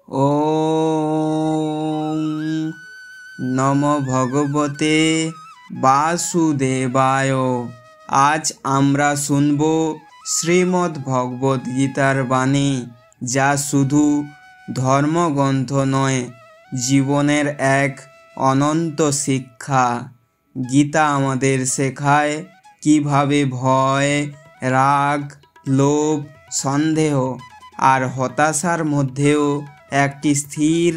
ওম নমো ভগবতে বাসুদেবায়। আজ আমরা শুনব শ্রীমদ্ ভগবদ গীতার বাণী, যা শুধু ধর্মগ্রন্থ নয়, জীবনের এক অনন্ত শিক্ষা। গীতা আমাদের শেখায় কিভাবে ভয়, রাগ, লোভ, সন্দেহ আর হতাশার মধ্যেও একটি স্থির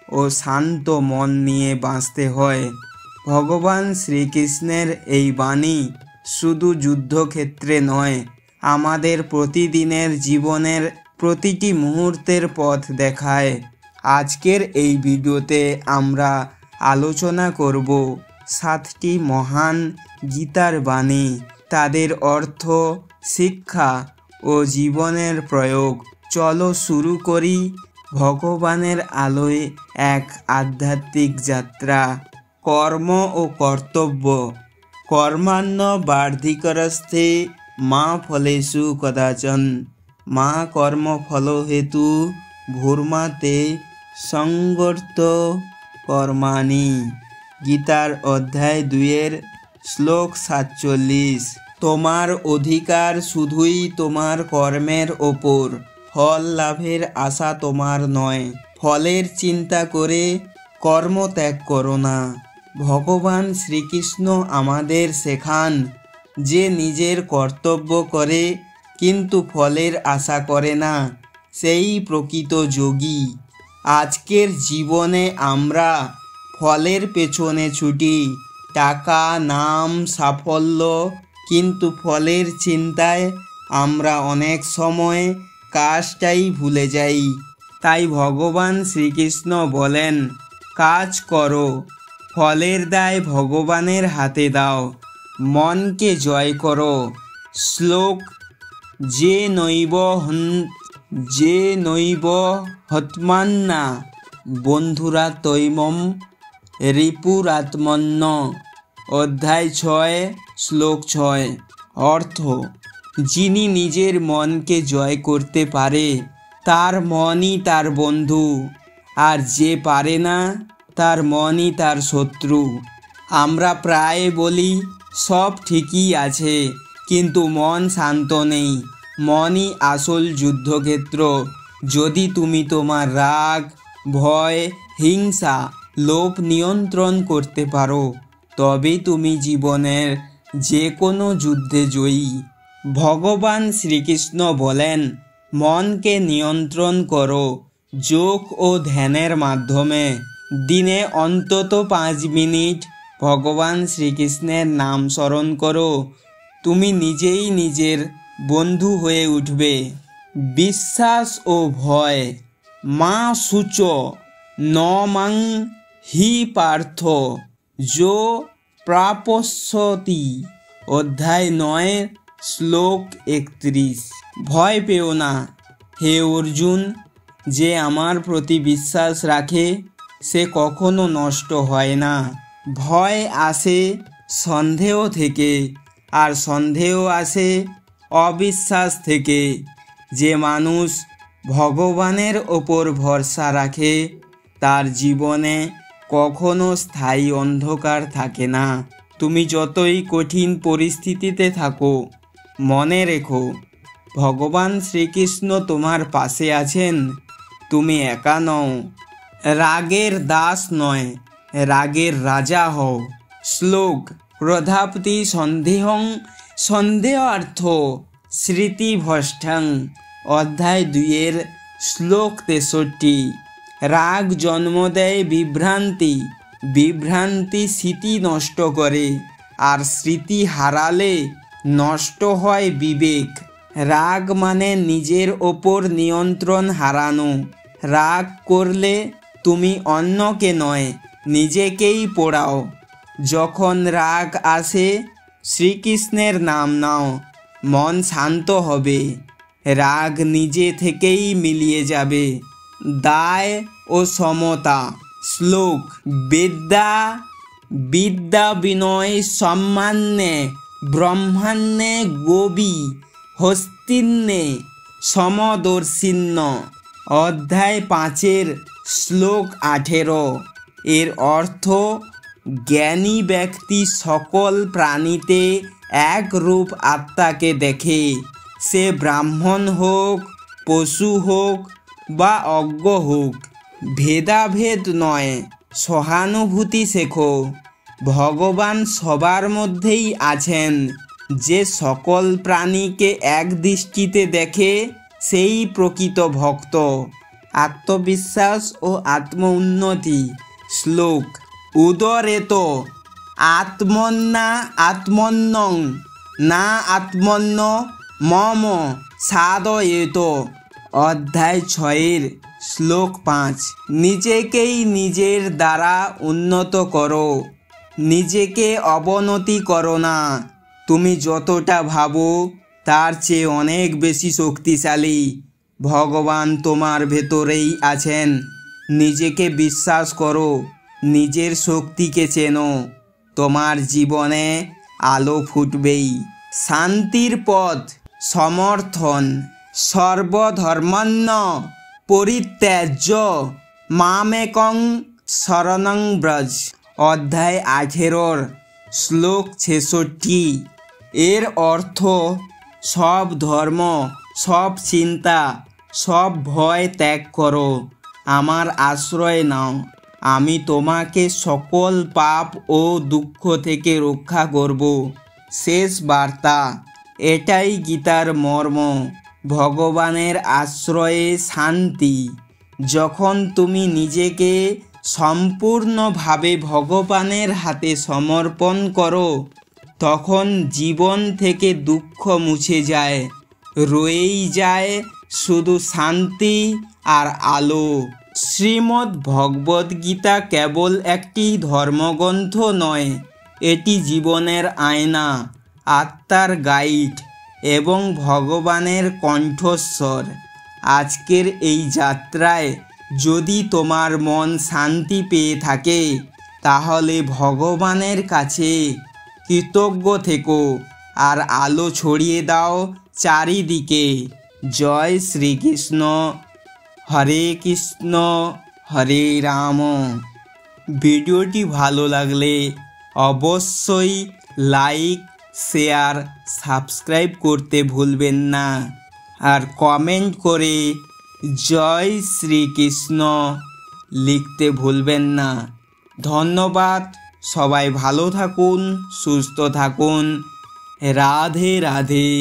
ও শান্ত মন নিয়ে বাঁচতে হয়। ভগবান শ্রীকৃষ্ণের এই বাণী শুধু যুদ্ধক্ষেত্রে নয়, আমাদের প্রতিদিনের জীবনের প্রতিটি মুহূর্তের পথ দেখায়। আজকের এই ভিডিওতে আমরা আলোচনা করব 7টি মহান গীতার বাণী, তাদের অর্থ, শিক্ষা ও জীবনের প্রয়োগ। চলো শুরু করি ভগবানের আলোয় এক আধ্যাত্মিক যাত্রা। কর্ম ও কর্তব্য। কর্মাণ্য বার্ধিকরস্থে মা ফলেষু কদাচন মা কর্ম ফল হেতু ভূর্মাতে সংগর্ত কর্মাণি। গীতার অধ্যায় 2 শ্লোক 47। তোমার অধিকার শুধুই তোমার কর্মের ওপর, ফল লাভের আশা তোমার নয়। ফলের চিন্তা করে কর্ম ত্যাগ করো না। ভগবান শ্রীকৃষ্ণ আমাদের শেখান যে নিজের কর্তব্য করে কিন্তু ফলের আশা করে না, সেই প্রকৃত যোগী। আজকের জীবনে আমরা ফলের পেছনে ছুটি, টাকা, নাম, সাফল্য, কিন্তু ফলের চিন্তায় আমরা অনেক সময় কাজটাই ভুলে যাই। তাই ভগবান শ্রীকৃষ্ণ বলেন, কাজ করো, ফলের দায় ভগবানের হাতে দাও, মনকে জয় করো। শ্লোক যে নৈব হত্মান্না বন্ধুরা তৈমম রিপুরাত্মন্য। অধ্যায় 6 শ্লোক 6। অর্থ, যিনি নিজের মনকে জয় করতে পারে তার মনই তার বন্ধু, আর যে পারে না তার মনই তার শত্রু। আমরা প্রায় বলি সব ঠিকই আছে, কিন্তু মন শান্ত নেই। মনই আসল যুদ্ধক্ষেত্র। যদি তুমি তোমার রাগ, ভয়, হিংসা, লোভ নিয়ন্ত্রণ করতে পারো, তবে তুমি জীবনের যে কোনো যুদ্ধে জয়ী। ভগবান শ্রীকৃষ্ণ বলেন, মনকে নিয়ন্ত্রণ করো যোগ ও ধ্যানের মাধ্যমে। দিনে অন্তত 5 মিনিট ভগবান শ্রীকৃষ্ণের নাম স্মরণ করো। তুমি নিজেই নিজের বন্ধু হয়ে উঠবে। বিশ্বাস ও ভয়। মা শুচ ন মাং হি পার্থ যো প্রাপস্যতি। অধ্যায় 9 শ্লোক 31। ভয় পেও না হে অর্জুন, যে আমার প্রতি বিশ্বাস রাখে সে কখনো নষ্ট হয় না। ভয় আসে সন্দেহ থেকে, আর সন্দেহ আসে অবিশ্বাস থেকে। যে মানুষ ভগবানের ওপর ভরসা রাখে তার জীবনে কখনো স্থায়ী অন্ধকার থাকে না। তুমি যতই কঠিন পরিস্থিতিতে থাকো, মনে রেখো ভগবান শ্রীকৃষ্ণ তোমার পাশে আছেন। তুমি একা নও। রাগের দাস নয়, রাগের রাজা হও। শ্লোক ক্রোধাপতি সন্দেহং সন্দেহার্থ স্মৃতিভ্রষ্টং। অধ্যায় 2 শ্লোক 63। রাগ জন্ম দেয় বিভ্রান্তি, বিভ্রান্তি স্মৃতি নষ্ট করে, আর স্মৃতি হারালে নষ্ট হয় বিবেক। রাগ মানে নিজের ওপর নিয়ন্ত্রণ হারানো। রাগ করলে তুমি অন্যকে নয়, নিজেকেই পোড়াও। যখন রাগ আসে শ্রীকৃষ্ণের নাম নাও, মন শান্ত হবে। রাগ নিজে থেকেই মিলিয়ে যাবে। দায় ও সমতা। শ্লোক বিদ্যা বিনয় সম্মানে ব্রহ্মাণ্যে গোবি হস্তিন্যে সমদর্শিন্য। অধ্যায় 5 শ্লোক 18। এর অর্থ, জ্ঞানী ব্যক্তি সকল প্রাণীতে এক রূপ আত্মাকে দেখে, সে ব্রাহ্মণ হোক, পশু হোক বা অজ্ঞ হোক। ভেদাভেদ নয়, সহানুভূতি শেখো। ভগবান সবার মধ্যেই আছেন। যে সকল প্রাণীকে এক দৃষ্টিতে দেখে সেই প্রকৃত ভক্ত। আত্মবিশ্বাস ও আত্ম উন্নতি। শ্লোক, উদরেত আত্মন্না আত্মন্নং না আত্মন্ন মম সাধয়েত। অধ্যায় 6 শ্লোক 5। নিজেকেই নিজের দ্বারা উন্নত করো, নিজেকে অবনতি করো না। তুমি যতটা ভাবো তার চেয়ে অনেক বেশি শক্তিশালী। ভগবান তোমার ভেতরেই আছেন। নিজেকে বিশ্বাস করো, নিজের শক্তিকে চেনো। তোমার জীবনে আলো ফুটবেই। শান্তির পথ সমর্থন। সর্বধর্মান্ন পরিত্যাজ্য মামেকং শরণং ব্রজ। অধ্যায় 18 শ্লোক 66। এর অর্থ, সব ধর্ম, সব চিন্তা, সব ভয় ত্যাগ করো, আমার আশ্রয় নাও। আমি তোমাকে সকল পাপ ও দুঃখ থেকে রক্ষা করব। শেষ বার্তা। এটাই গীতার মর্ম। ভগবানের আশ্রয়ে শান্তি। যখন তুমি নিজেকে সম্পূর্ণভাবে ভগবানের হাতে সমর্পণ করো, তখন জীবন থেকে দুঃখ মুছে যায়। রয়েই যায় শুধু শান্তি আর আলো। শ্রীমদ্ ভগবদ গীতা কেবল একটি ধর্মগ্রন্থ নয়, এটি জীবনের আয়না, আত্মার গাইড এবং ভগবানের কণ্ঠস্বর। আজকের এই যাত্রায় যদি তোমার মন শান্তি পেয়ে থাকে, তাহলে ভগবানের কাছে কৃতজ্ঞ থেকো আর আলো ছড়িয়ে দাও চারিদিকে। জয় শ্রীকৃষ্ণ। হরে কৃষ্ণ হরে রাম। ভিডিওটি ভালো লাগলে অবশ্যই লাইক, শেয়ার, সাবস্ক্রাইব করতে ভুলবেন না। আর কমেন্ট করে জয় শ্রীকৃষ্ণ লিখতে ভুলবেন না। ধন্যবাদ। সবাই ভালো থাকুন, সুস্থ থাকুন। রাধে রাধে।